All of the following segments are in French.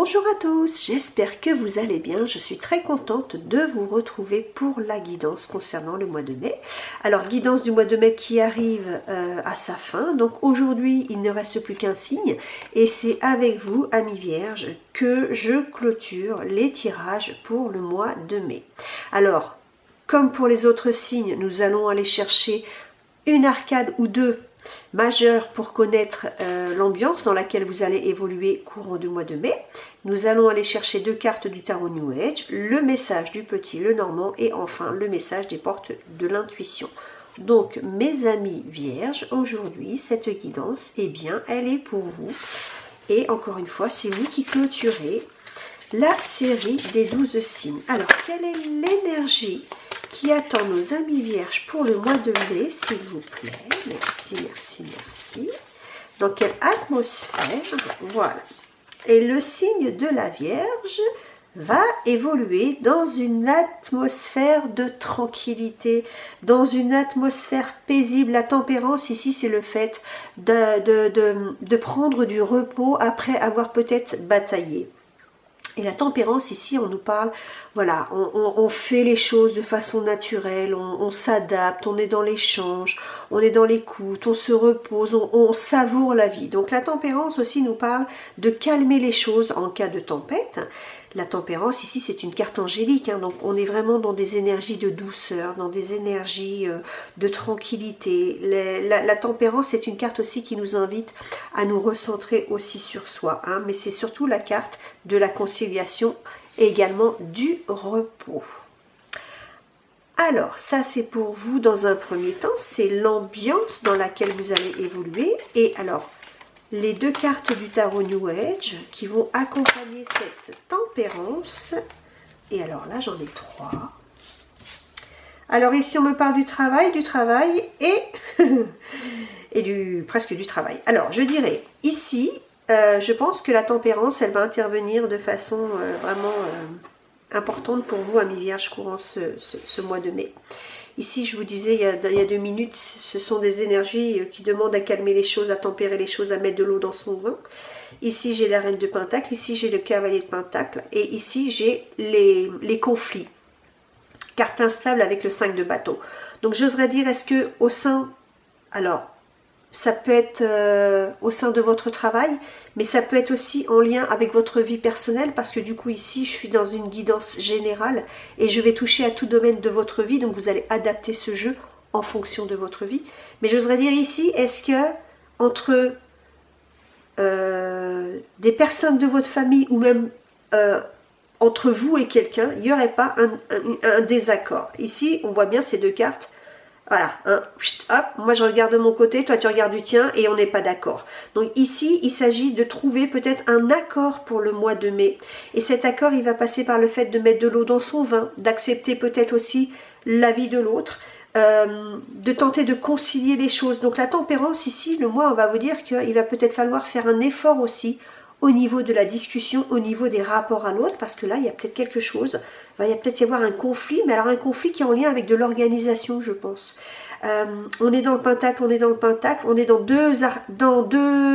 Bonjour à tous, j'espère que vous allez bien. Je suis très contente de vous retrouver pour la guidance concernant le mois de mai. Alors, guidance du mois de mai qui arrive à sa fin. Donc aujourd'hui, il ne reste plus qu'un signe. Et c'est avec vous, amis vierges, que je clôture les tirages pour le mois de mai. Alors, comme pour les autres signes, nous allons aller chercher une arcade ou deux majeure pour connaître l'ambiance dans laquelle vous allez évoluer courant du mois de mai. Nous allons aller chercher deux cartes du tarot New Age, le message du petit Lenormand et enfin le message des portes de l'intuition. Donc mes amis vierges, aujourd'hui cette guidance, eh bien elle est pour vous. Et encore une fois, c'est vous qui clôturez la série des 12 signes. Alors, quelle est l'énergie qui attend nos amis vierges pour le mois de mai, s'il vous plaît? Merci, merci, merci. Dans quelle atmosphère? Voilà. Et le signe de la Vierge va évoluer dans une atmosphère de tranquillité, dans une atmosphère paisible. La tempérance, ici, c'est le fait de prendre du repos après avoir peut-être bataillé. Et la tempérance, ici, on nous parle, voilà, on fait les choses de façon naturelle, on s'adapte, on est dans l'échange, on est dans l'écoute, on se repose, on savoure la vie. Donc la tempérance aussi nous parle de calmer les choses en cas de tempête. La tempérance, ici, c'est une carte angélique, hein, donc on est vraiment dans des énergies de douceur, dans des énergies de tranquillité. La tempérance, c'est une carte aussi qui nous invite à nous recentrer aussi sur soi, hein, mais c'est surtout la carte de la conciliation et également du repos. Alors, ça c'est pour vous dans un premier temps, c'est l'ambiance dans laquelle vous allez évoluer. Et alors, les deux cartes du tarot New Age qui vont accompagner cette tempérance. Et alors là, j'en ai trois. Alors ici, on me parle du travail et presque du travail. Alors, je dirais, ici, je pense que la tempérance, elle va intervenir de façon vraiment importante pour vous, amis vierges, courant ce mois de mai. Ici, je vous disais il y a 2 minutes, ce sont des énergies qui demandent à calmer les choses, à tempérer les choses, à mettre de l'eau dans son vin. Ici, j'ai la reine de Pentacle, ici, j'ai le cavalier de Pentacle, et ici, j'ai les conflits. Carte instable avec le 5 de bâton. Donc, j'oserais dire, est-ce que au sein... Alors, ça peut être au sein de votre travail, mais ça peut être aussi en lien avec votre vie personnelle, parce que du coup ici je suis dans une guidance générale et je vais toucher à tout domaine de votre vie, donc vous allez adapter ce jeu en fonction de votre vie. Mais j'oserais dire ici, est-ce que entre des personnes de votre famille ou même entre vous et quelqu'un, il n'y aurait pas un désaccord? Ici on voit bien ces deux cartes. Voilà, hein, hop, moi je regarde de mon côté, toi tu regardes du tien et on n'est pas d'accord. Donc ici, il s'agit de trouver peut-être un accord pour le mois de mai. Et cet accord, il va passer par le fait de mettre de l'eau dans son vin, d'accepter peut-être aussi l'avis de l'autre, de tenter de concilier les choses. Donc la tempérance ici, le mois, on va vous dire qu'il va peut-être falloir faire un effort aussi au niveau de la discussion, au niveau des rapports à l'autre, parce que là, il y a peut-être quelque chose, il va peut-être y avoir un conflit, mais alors un conflit qui est en lien avec de l'organisation, je pense. On est dans le pentacle, on est dans deux,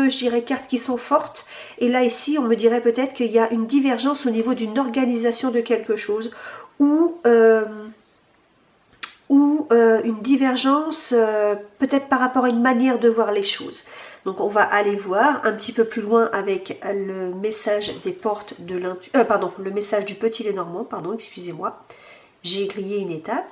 je dirais, cartes qui sont fortes, et là, ici, on me dirait peut-être qu'il y a une divergence au niveau d'une organisation de quelque chose, ou une divergence peut-être par rapport à une manière de voir les choses. Donc on va aller voir un petit peu plus loin avec le message des portes de le message du petit Lenormand, excusez-moi. J'ai grillé une étape.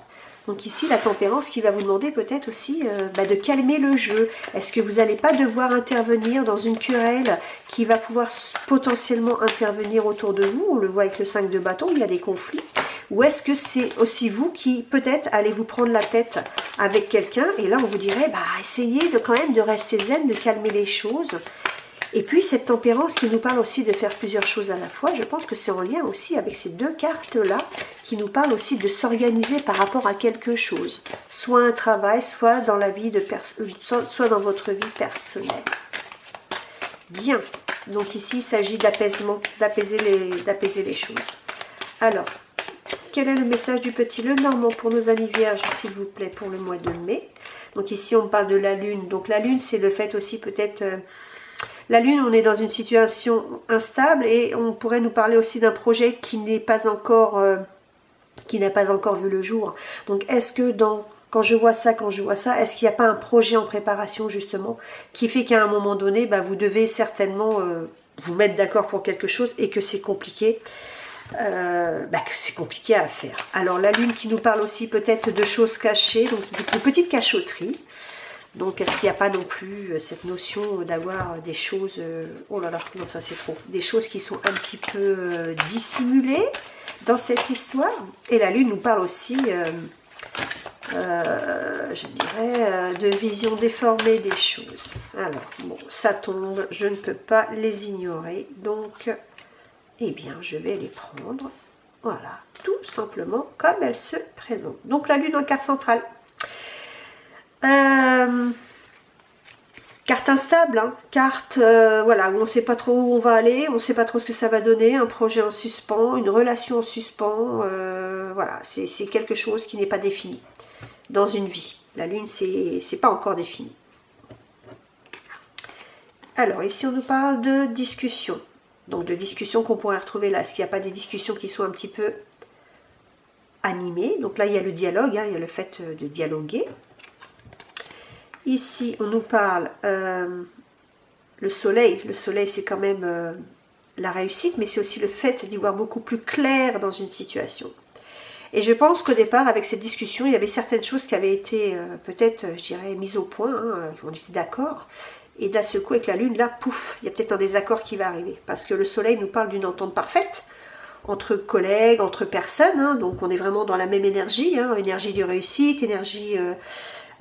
Donc ici, la tempérance qui va vous demander peut-être aussi de calmer le jeu. Est-ce que vous n'allez pas devoir intervenir dans une querelle qui va pouvoir potentiellement intervenir autour de vous? On le voit avec le 5 de bâton, il y a des conflits. Ou est-ce que c'est aussi vous qui peut-être allez vous prendre la tête avec quelqu'un? Et là, on vous dirait, essayez quand même de rester zen, de calmer les choses. Et puis cette tempérance qui nous parle aussi de faire plusieurs choses à la fois, je pense que c'est en lien aussi avec ces deux cartes-là qui nous parlent aussi de s'organiser par rapport à quelque chose. Soit un travail, soit dans la vie soit dans votre vie personnelle. Bien. Donc ici, il s'agit d'apaisement, d'apaiser les choses. Alors, quel est le message du petit Lenormand pour nos amis vierges, s'il vous plaît, pour le mois de mai? Donc ici, on parle de la lune. Donc la lune, c'est le fait aussi peut-être La Lune, on est dans une situation instable et on pourrait nous parler aussi d'un projet qui n'est pas encore, qui n'a pas encore vu le jour. Donc, est-ce que quand je vois ça, est-ce qu'il n'y a pas un projet en préparation justement qui fait qu'à un moment donné, bah, vous devez certainement vous mettre d'accord pour quelque chose et que c'est compliqué, à faire. Alors la Lune qui nous parle aussi peut-être de choses cachées, donc de petites cachotteries. Donc, est-ce qu'il n'y a pas non plus cette notion d'avoir des choses... oh là là, non, ça c'est trop. Des choses qui sont un petit peu dissimulées dans cette histoire. Et la Lune nous parle aussi, je dirais, de vision déformée des choses. Alors, bon, ça tombe, je ne peux pas les ignorer. Donc, eh bien, je vais les prendre. Voilà, tout simplement comme elles se présentent. Donc, la Lune en carte centrale. Carte instable, hein, carte voilà, où on ne sait pas trop où on va aller, on ne sait pas trop ce que ça va donner, un projet en suspens, une relation en suspens, voilà, c'est quelque chose qui n'est pas défini dans une vie. La Lune, c'est pas encore défini. Alors, ici, on nous parle de discussion. Donc, de discussion qu'on pourrait retrouver là. Est-ce qu'il n'y a pas des discussions qui sont un petit peu animées? Donc là, il y a le dialogue, hein, il y a le fait de dialoguer. Ici, on nous parle le soleil. Le soleil, c'est quand même la réussite, mais c'est aussi le fait d'y voir beaucoup plus clair dans une situation. Et je pense qu'au départ, avec cette discussion, il y avait certaines choses qui avaient été peut-être, je dirais, mises au point. Hein, on était d'accord. Et d'un seul coup, avec la Lune, là, pouf, il y a peut-être un désaccord qui va arriver. Parce que le soleil nous parle d'une entente parfaite entre collègues, entre personnes. Hein, donc, on est vraiment dans la même énergie. Hein, énergie de réussite, énergie...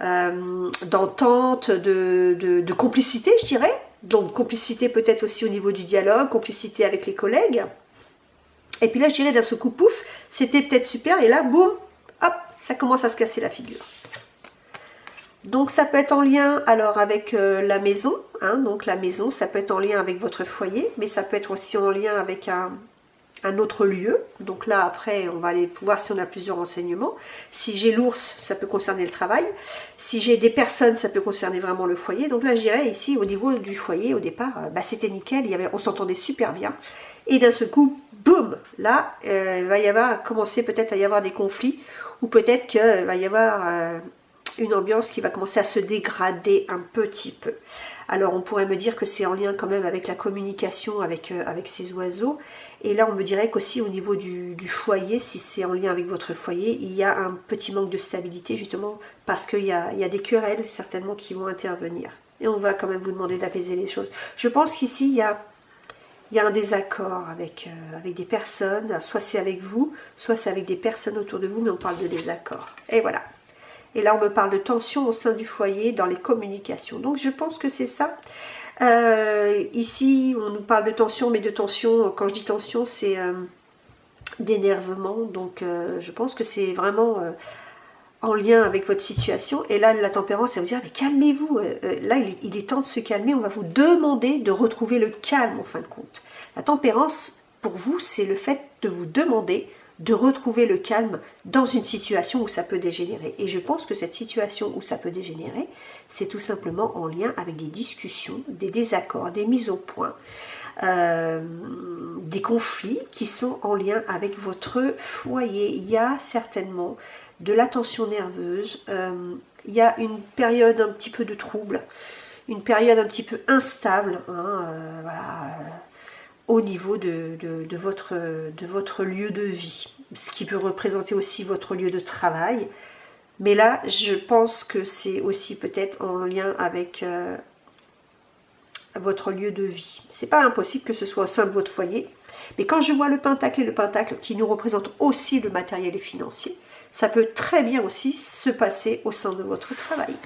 d'entente, de complicité, je dirais. Donc complicité peut-être aussi au niveau du dialogue, complicité avec les collègues. Et puis là, je dirais d'un seul coup, pouf, c'était peut-être super, et là, boum, hop, ça commence à se casser la figure. Donc ça peut être en lien alors avec la maison, hein, donc la maison, ça peut être en lien avec votre foyer, mais ça peut être aussi en lien avec un autre lieu. Donc là, après, on va aller voir si on a plusieurs renseignements. Si j'ai l'ours, ça peut concerner le travail. Si j'ai des personnes, ça peut concerner vraiment le foyer. Donc là, je dirais ici, au niveau du foyer, au départ, c'était nickel. On s'entendait super bien. Et d'un seul coup, boum, là, il va y avoir, commencer peut-être à y avoir des conflits. Ou peut-être qu'il va y avoir une ambiance qui va commencer à se dégrader un petit peu. Alors, on pourrait me dire que c'est en lien quand même avec la communication avec ces oiseaux. Et là, on me dirait qu'aussi au niveau du foyer, si c'est en lien avec votre foyer, il y a un petit manque de stabilité, justement, parce qu'il y a des querelles, certainement, qui vont intervenir. Et on va quand même vous demander d'apaiser les choses. Je pense qu'ici, il y a un désaccord avec des personnes, soit c'est avec vous, soit c'est avec des personnes autour de vous, mais on parle de désaccord. Et voilà. Et là, on me parle de tension au sein du foyer, dans les communications. Donc, je pense que c'est ça. Ici, on nous parle de tension, mais de tension, quand je dis tension, c'est d'énervement. Donc, je pense que c'est vraiment en lien avec votre situation. Et là, la tempérance, ça veut dire, mais calmez-vous. Là, il est temps de se calmer. On va vous demander de retrouver le calme, en fin de compte. La tempérance, pour vous, c'est le fait de vous demander de retrouver le calme dans une situation où ça peut dégénérer. Et je pense que cette situation où ça peut dégénérer, c'est tout simplement en lien avec des discussions, des désaccords, des mises au point, des conflits qui sont en lien avec votre foyer. Il y a certainement de la tension nerveuse, il y a une période un petit peu de trouble, une période un petit peu instable, hein, voilà, au niveau de votre lieu de vie, ce qui peut représenter aussi votre lieu de travail. Mais là, je pense que c'est aussi peut-être en lien avec votre lieu de vie. C'est pas impossible que ce soit au sein de votre foyer, mais quand je vois le pentacle et le pentacle qui nous représentent aussi le matériel et financier, ça peut très bien aussi se passer au sein de votre travail.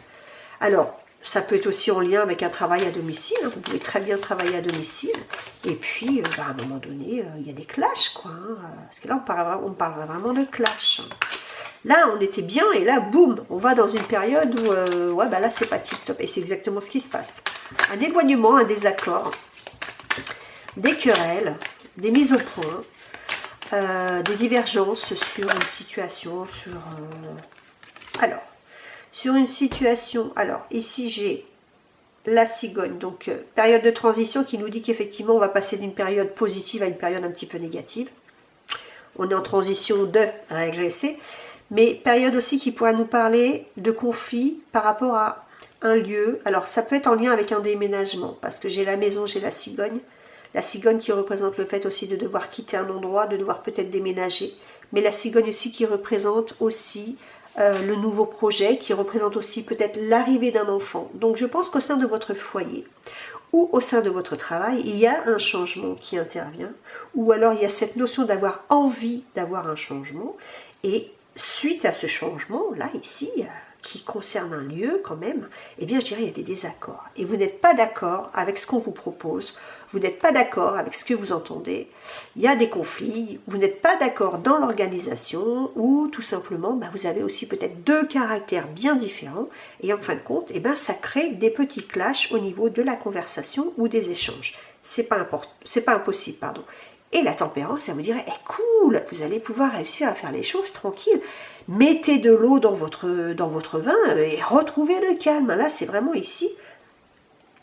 Alors, ça peut être aussi en lien avec un travail à domicile. Vous pouvez très bien travailler à domicile. Et puis, à un moment donné, il y a des clashs, quoi. Hein, parce que là, on parle vraiment de clash. Là, on était bien, et là, boum, on va dans une période où, ouais, bah là, c'est pas tip-top. Et c'est exactement ce qui se passe. Un éloignement, un désaccord, des querelles, des mises au point, des divergences sur une situation, sur une situation, alors ici j'ai la cigogne. Donc, période de transition qui nous dit qu'effectivement, on va passer d'une période positive à une période un petit peu négative. On est en transition de régresser, mais période aussi qui pourrait nous parler de conflit par rapport à un lieu. Alors, ça peut être en lien avec un déménagement, parce que j'ai la maison, j'ai la cigogne. La cigogne qui représente le fait aussi de devoir quitter un endroit, de devoir peut-être déménager. Mais la cigogne aussi qui représente aussi le nouveau projet, qui représente aussi peut-être l'arrivée d'un enfant. Donc je pense qu'au sein de votre foyer ou au sein de votre travail, il y a un changement qui intervient. Ou alors il y a cette notion d'avoir envie d'avoir un changement. Et suite à ce changement, là, ici, qui concerne un lieu quand même, eh bien je dirais il y a des désaccords. Et vous n'êtes pas d'accord avec ce qu'on vous propose, vous n'êtes pas d'accord avec ce que vous entendez, il y a des conflits, vous n'êtes pas d'accord dans l'organisation, ou tout simplement bah, vous avez aussi peut-être deux caractères bien différents, et en fin de compte, eh bien, ça crée des petits clashs au niveau de la conversation ou des échanges. C'est pas impossible, pardon. Et la tempérance, ça vous dirait, cool, vous allez pouvoir réussir à faire les choses tranquille. Mettez de l'eau dans votre vin et retrouvez le calme. Là, c'est vraiment ici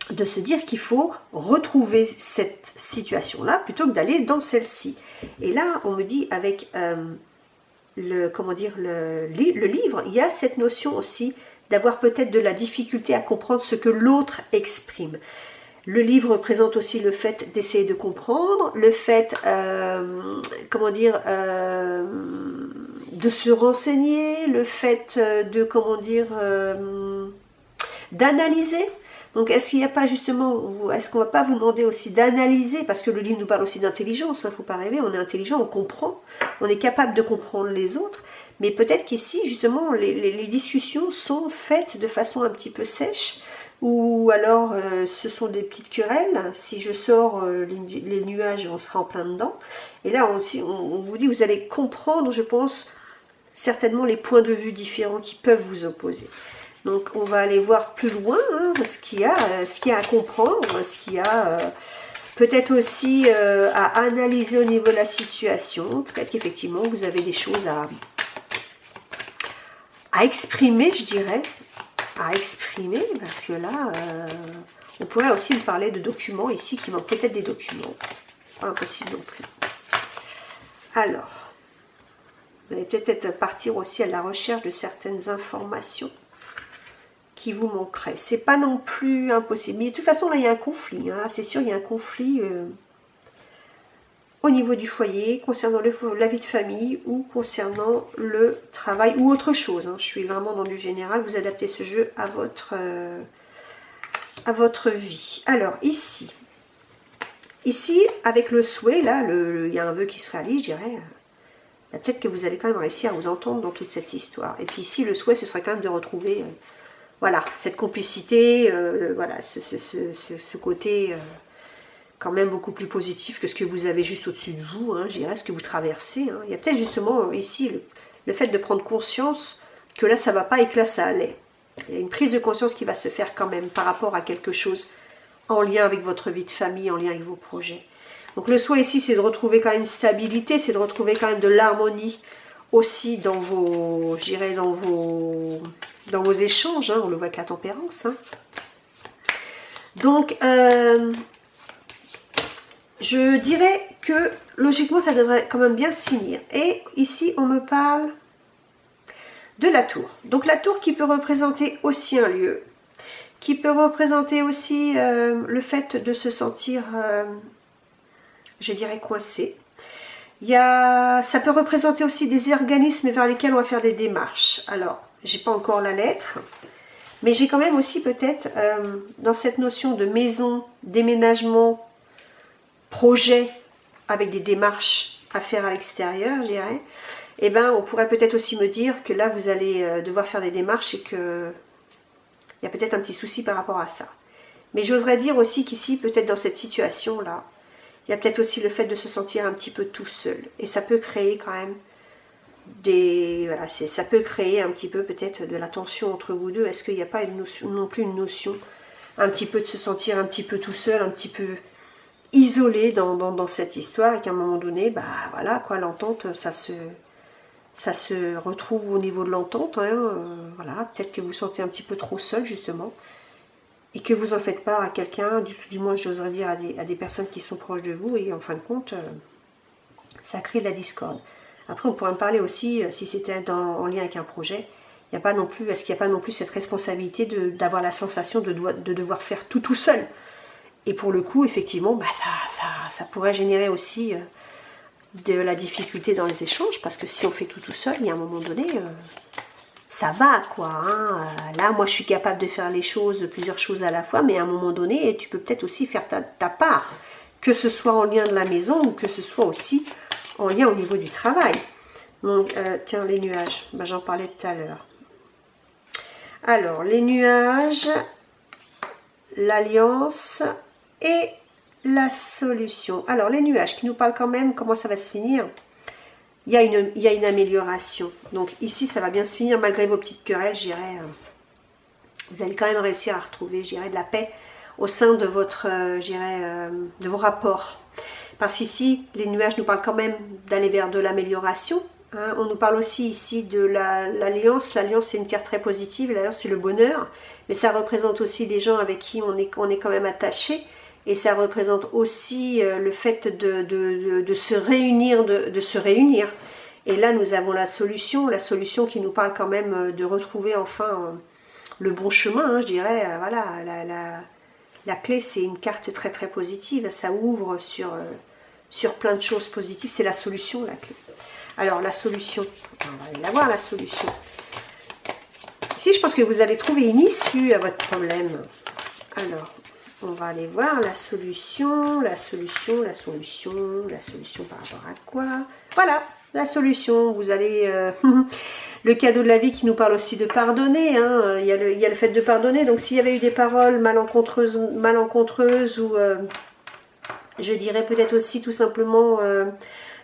de se dire qu'il faut retrouver cette situation-là plutôt que d'aller dans celle-ci. Et là, on me dit avec le livre, il y a cette notion aussi d'avoir peut-être de la difficulté à comprendre ce que l'autre exprime. Le livre présente aussi le fait d'essayer de comprendre, le fait, de se renseigner, le fait de, d'analyser. Donc, est-ce qu'il n'y a pas justement, est-ce qu'on ne va pas vous demander aussi d'analyser, parce que le livre nous parle aussi d'intelligence, il ne faut pas rêver, on est intelligent, on comprend, on est capable de comprendre les autres, mais peut-être qu'ici, justement, les discussions sont faites de façon un petit peu sèche, ou alors ce sont des petites querelles. Si je sors les nuages, on sera en plein dedans. Et là, on vous dit, vous allez comprendre, je pense, certainement les points de vue différents qui peuvent vous opposer. Donc, on va aller voir plus loin ce qu'il y a à comprendre, ce qu'il y a peut-être aussi à analyser au niveau de la situation. Peut-être qu'effectivement, vous avez des choses à exprimer, je dirais. À exprimer, parce que là, on pourrait aussi me parler de documents ici, qui manquent peut-être des documents. Pas impossible non plus. Alors, vous allez peut-être partir aussi à la recherche de certaines informations qui vous manqueraient. C'est pas non plus impossible. Mais de toute façon, là, il y a un conflit. C'est sûr, il y a un conflit au niveau du foyer, concernant la vie de famille ou concernant le travail ou autre chose. Je suis vraiment dans du général. Vous adaptez ce jeu à votre vie. Alors, ici, avec le souhait, là, il y a un vœu qui se réalise, je dirais. Peut-être que vous allez quand même réussir à vous entendre dans toute cette histoire. Et puis ici, le souhait, ce serait quand même de retrouver voilà, cette complicité, voilà, ce côté... quand même beaucoup plus positif que ce que vous avez juste au-dessus de vous, je dirais, ce que vous traversez. Il y a peut-être justement ici le fait de prendre conscience que là, ça ne va pas et que là, ça allait. Il y a une prise de conscience qui va se faire quand même par rapport à quelque chose en lien avec votre vie de famille, en lien avec vos projets. Donc le souhait ici, c'est de retrouver quand même une stabilité, c'est de retrouver quand même de l'harmonie aussi dans vos, je dirais, dans vos échanges. On le voit avec la tempérance. Donc, je dirais que logiquement, ça devrait quand même bien se finir. Et ici, on me parle de la tour. Donc la tour qui peut représenter aussi un lieu, qui peut représenter aussi le fait de se sentir, je dirais, coincé. Ça peut représenter aussi des organismes vers lesquels on va faire des démarches. Alors, j'ai pas encore la lettre, mais j'ai quand même aussi peut-être, dans cette notion de maison, déménagement, projet avec des démarches à faire à l'extérieur, je dirais, eh ben, on pourrait peut-être aussi me dire que là, vous allez devoir faire des démarches et qu'il y a peut-être un petit souci par rapport à ça. Mais j'oserais dire aussi qu'ici, peut-être dans cette situation-là, il y a peut-être aussi le fait de se sentir un petit peu tout seul. Et ça peut créer quand même voilà, ça peut créer un petit peu peut-être de la tension entre vous deux. Est-ce qu'il n'y a pas non plus une notion un petit peu de se sentir un petit peu tout seul, un petit peu isolé dans cette histoire, et qu'à un moment donné, bah voilà quoi, l'entente, ça se retrouve au niveau de l'entente, voilà, peut-être que vous vous sentez un petit peu trop seul justement, et que vous en faites part à quelqu'un, du moins j'oserais dire à des personnes qui sont proches de vous, et en fin de compte, ça crée de la discorde. Après, on pourrait me parler aussi, si c'était en lien avec un projet, il n'y a pas non plus, est-ce qu'il n'y a pas non plus cette responsabilité d'avoir la sensation de devoir faire tout seul. Et pour le coup, effectivement, bah ça pourrait générer aussi de la difficulté dans les échanges, parce que si on fait tout seul, il y a un moment donné, ça va quoi. Hein. Là, moi, je suis capable de faire les choses, plusieurs choses à la fois, mais à un moment donné, tu peux peut-être aussi faire ta part, que ce soit en lien de la maison ou que ce soit aussi en lien au niveau du travail. Donc, tiens, les nuages, bah, j'en parlais tout à l'heure. Alors, les nuages, l'alliance et la solution. Alors, les nuages qui nous parlent quand même, comment ça va se finir? Il y a une amélioration. Donc, ici, ça va bien se finir, malgré vos petites querelles, je dirais. Vous allez quand même réussir à retrouver, je dirais, de la paix au sein de votre, de vos rapports. Parce qu'ici, les nuages nous parlent quand même d'aller vers de l'amélioration. Hein. On nous parle aussi ici de l'alliance. L'alliance, c'est une carte très positive. L'alliance, c'est le bonheur. Mais ça représente aussi des gens avec qui on est quand même attaché. Et ça représente aussi le fait de se réunir, de se réunir. Et là, nous avons la solution qui nous parle quand même de retrouver enfin le bon chemin. Hein, je dirais, voilà, la clé, c'est une carte très très positive. Ça ouvre sur plein de choses positives. C'est la solution, la clé. Alors, la solution, on va aller la voir, la solution. Ici, je pense que vous allez trouver une issue à votre problème. Alors, on va aller voir la solution par rapport à quoi? Voilà, la solution. Vous allez... le cadeau de la vie qui nous parle aussi de pardonner. Hein. Il y a le fait de pardonner. Donc, s'il y avait eu des paroles malencontreuses ou... je dirais peut-être aussi tout simplement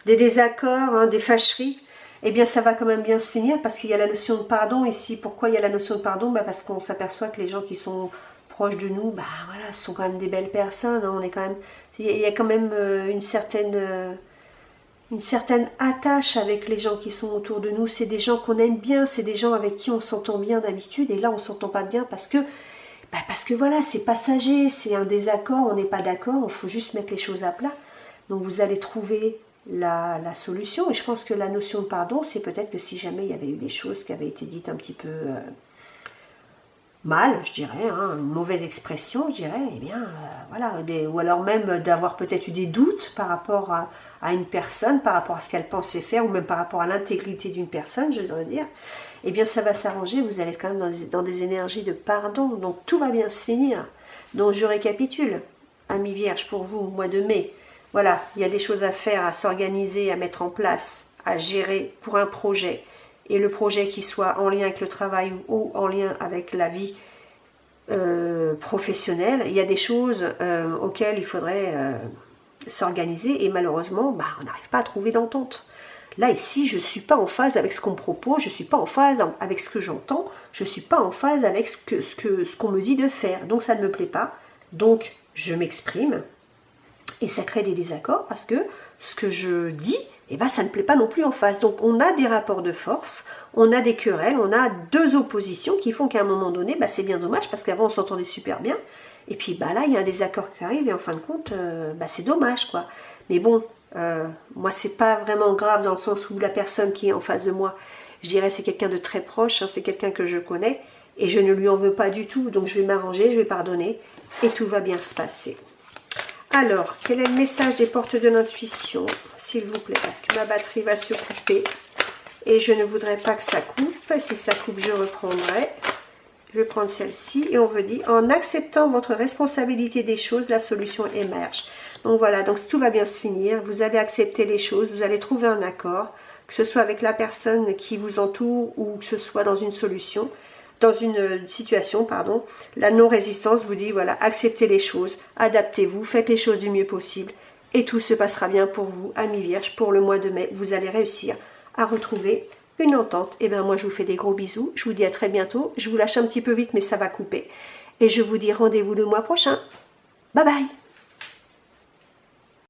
des désaccords, hein, des fâcheries, eh bien ça va quand même bien se finir parce qu'il y a la notion de pardon ici. Pourquoi il y a la notion de pardon? Bah, parce qu'on s'aperçoit que les gens qui sont proches de nous, bah voilà, ce sont quand même des belles personnes. Hein, on est quand même, il y a quand même une certaine attache avec les gens qui sont autour de nous. C'est des gens qu'on aime bien, c'est des gens avec qui on s'entend bien d'habitude. Et là, on s'entend pas bien parce que voilà, c'est passager, c'est un désaccord, on n'est pas d'accord, il faut juste mettre les choses à plat. Donc vous allez trouver la solution. Et je pense que la notion de pardon, c'est peut-être que si jamais il y avait eu des choses qui avaient été dites un petit peu mal, je dirais, hein, une mauvaise expression, je dirais, eh bien, voilà, ou alors même d'avoir peut-être eu des doutes par rapport à une personne, par rapport à ce qu'elle pensait faire, ou même par rapport à l'intégrité d'une personne, je devrais dire, eh bien, ça va s'arranger, vous allez être quand même dans des énergies de pardon, donc tout va bien se finir. Donc, je récapitule, Amis Vierge, pour vous, au mois de mai, voilà, il y a des choses à faire, à s'organiser, à mettre en place, à gérer pour un projet, et le projet qui soit en lien avec le travail ou en lien avec la vie professionnelle, il y a des choses auxquelles il faudrait s'organiser et malheureusement, bah, on n'arrive pas à trouver d'entente. Là, ici, je ne suis pas en phase avec ce qu'on me propose, je ne suis pas en phase avec ce que j'entends, je ne suis pas en phase avec ce qu'on me dit de faire. Donc, ça ne me plaît pas. Donc, je m'exprime et ça crée des désaccords parce que ce que je dis, eh ben, ça ne plaît pas non plus en face. Donc on a des rapports de force, on a des querelles, on a deux oppositions qui font qu'à un moment donné, bah, c'est bien dommage parce qu'avant on s'entendait super bien. Et puis bah, là, il y a un désaccord qui arrive et en fin de compte, bah, c'est dommage, quoi. Mais bon, moi, c'est pas vraiment grave dans le sens où la personne qui est en face de moi, je dirais c'est quelqu'un de très proche, hein, c'est quelqu'un que je connais et je ne lui en veux pas du tout. Donc je vais m'arranger, je vais pardonner et tout va bien se passer. Alors, quel est le message des portes de l'intuition, s'il vous plaît, parce que ma batterie va se couper et je ne voudrais pas que ça coupe. Si ça coupe, je reprendrai. Je vais prendre celle-ci et on veut dire, en acceptant votre responsabilité des choses, la solution émerge. Donc voilà, donc tout va bien se finir. Vous allez accepter les choses, vous allez trouver un accord, que ce soit avec la personne qui vous entoure ou que ce soit dans une solution. Dans une situation, pardon, la non-résistance vous dit, voilà, acceptez les choses, adaptez-vous, faites les choses du mieux possible et tout se passera bien pour vous, Amis Vierges, pour le mois de mai. Vous allez réussir à retrouver une entente. Et bien moi, je vous fais des gros bisous. Je vous dis à très bientôt. Je vous lâche un petit peu vite, mais ça va couper. Et je vous dis rendez-vous le mois prochain. Bye bye!